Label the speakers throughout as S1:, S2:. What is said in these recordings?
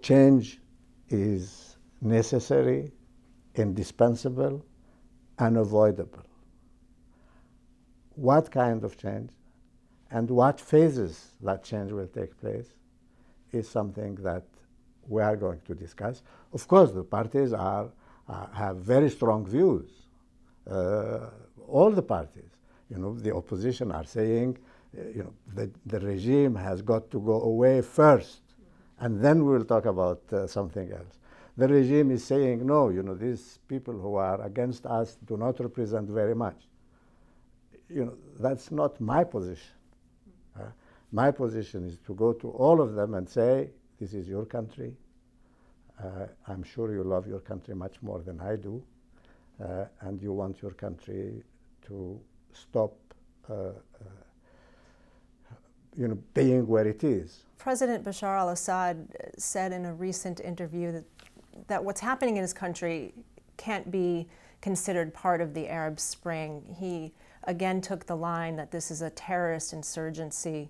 S1: change is necessary, indispensable, unavoidable. What kind of change and what phases that change will take place is something that we are going to discuss. Of course, the parties have very strong views. All the parties, the opposition are saying, the regime has got to go away first, and then we'll talk about something else. The regime is saying, no, these people who are against us do not represent very much. That's not my position. My position is to go to all of them and say, this is your country. I'm sure you love your country much more than I do, and you want your country to stop being where it is.
S2: President Bashar al-Assad said in a recent interview that what's happening in his country can't be considered part of the Arab Spring. He again took the line that this is a terrorist insurgency.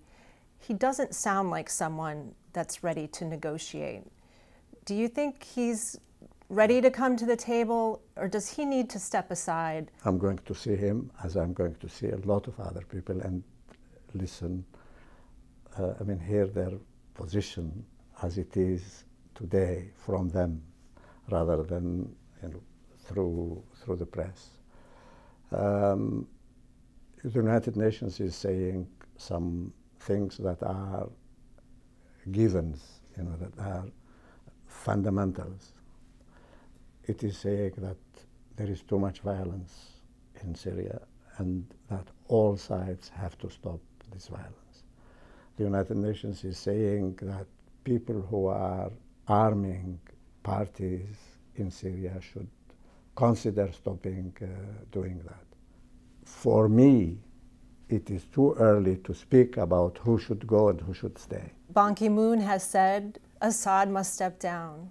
S2: He doesn't sound like someone that's ready to negotiate. Do you think he's ready to come to the table, or does he need to step aside?
S1: I'm going to see him as I'm going to see a lot of other people and listen, hear their position as it is today from them, rather than through the press. The United Nations is saying some things that are givens, that are fundamentals. It is saying that there is too much violence in Syria and that all sides have to stop this violence. The United Nations is saying that people who are arming parties in Syria should consider stopping doing that. For me, it is too early to speak about who should go and who should stay.
S2: Ban Ki-moon has said Assad must step down.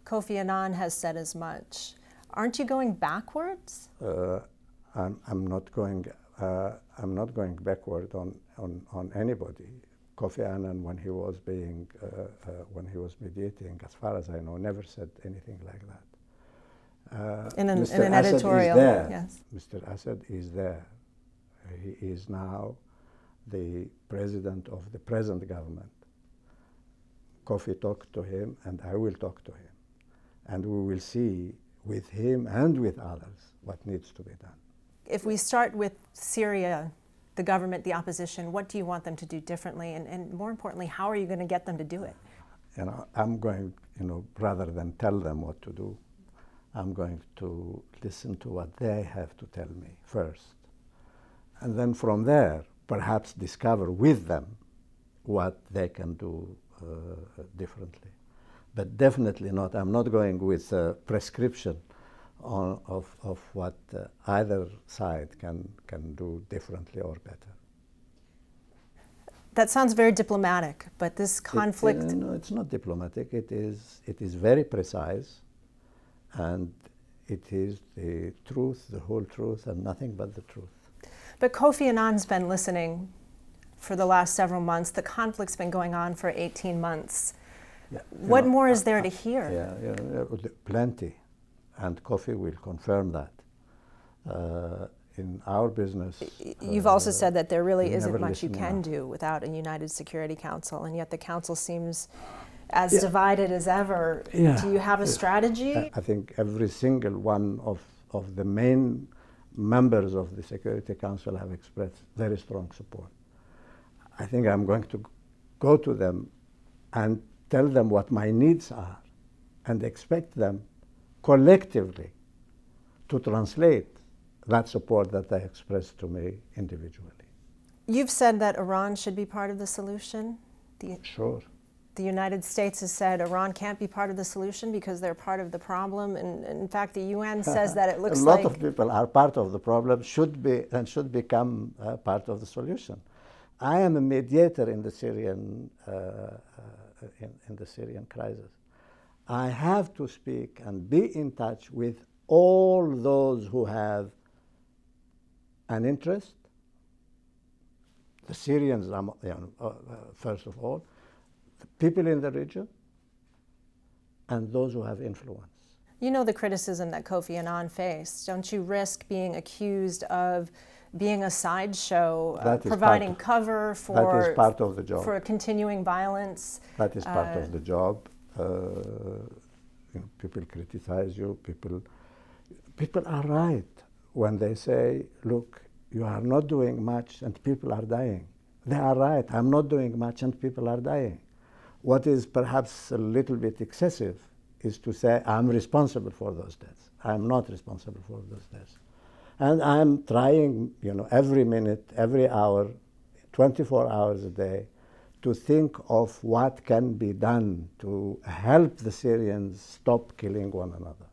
S2: Kofi Annan has said as much. Aren't you going backwards?
S1: I'm not going backward on anybody. Kofi Annan, when he was mediating, as far as I know, never said anything like that.
S2: In an editorial, yes.
S1: Mr. Assad is there. He is now the president of the present government. Kofi talked to him, and I will talk to him. And we will see with him and with others what needs to be done.
S2: If we start with Syria, the government, the opposition, what do you want them to do differently? And more importantly, how are you going to get them to do it?
S1: I'm going, rather than tell them what to do, I'm going to listen to what they have to tell me first. And then from there, perhaps discover with them what they can do differently. But definitely not, I'm not going with a prescription of what either side can do differently or better.
S2: That sounds very diplomatic, but this conflict...
S1: No, it's not diplomatic. It is very precise, and it is the truth, the whole truth, and nothing but the truth.
S2: But Kofi Annan's been listening for the last several months. The conflict's been going on for 18 months. Yeah, what more is there to hear?
S1: Yeah, plenty, and Kofi will confirm that. In our business...
S2: You've also said that there really isn't much you can do without a United Security Council, and yet the Council seems as divided as ever. Yeah. Do you have a strategy?
S1: I think every single one of the main members of the Security Council have expressed very strong support. I think I'm going to go to them and tell them what my needs are and expect them collectively to translate that support that they expressed to me individually.
S2: You've said that Iran should be part of the solution.
S1: Sure.
S2: The United States has said Iran can't be part of the solution because they're part of the problem, and in fact the UN says that it looks like...
S1: A lot of people are part of the problem, should become part of the solution. I am a mediator in the Syrian crisis. I have to speak and be in touch with all those who have an interest. The Syrians, first of all, the people in the region, and those who have influence.
S2: You know the criticism that Kofi Annan faced. Don't you risk being accused of being a sideshow, providing cover for,
S1: that is part of the job.
S2: For continuing violence?
S1: That is part of the job. People criticize you. People are right when they say, look, you are not doing much and people are dying. They are right. I'm not doing much and people are dying. What is perhaps a little bit excessive is to say, I'm responsible for those deaths. I'm not responsible for those deaths. And I'm trying, every minute, every hour, 24 hours a day, to think of what can be done to help the Syrians stop killing one another.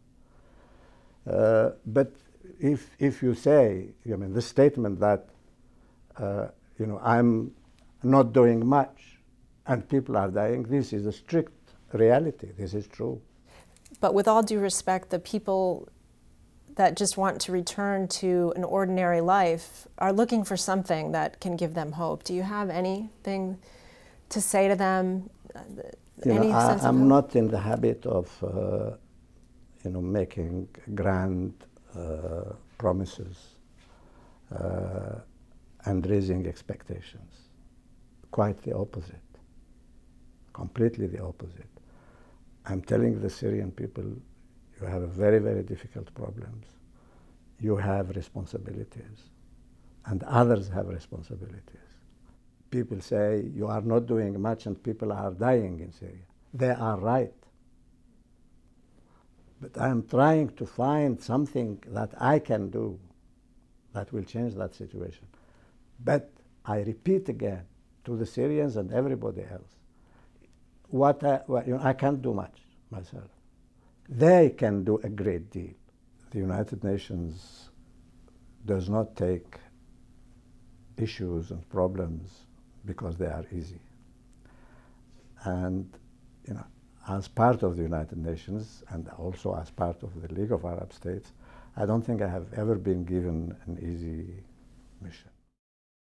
S1: But if you say, the statement that, I'm not doing much and people are dying, this is a strict reality. This is true.
S2: But with all due respect, the people that just want to return to an ordinary life are looking for something that can give them hope. Do you have anything to say to them?
S1: I'm not in the habit of, making grand promises and raising expectations. Quite the opposite. Completely the opposite. I'm telling the Syrian people, you have very, very difficult problems. You have responsibilities, and others have responsibilities. People say, you are not doing much and people are dying in Syria. They are right. But I'm trying to find something that I can do that will change that situation. But I repeat again to the Syrians and everybody else, I can't do much myself. They can do a great deal. The United Nations does not take issues and problems because they are easy. And as part of the United Nations and also as part of the League of Arab States, I don't think I have ever been given an easy mission.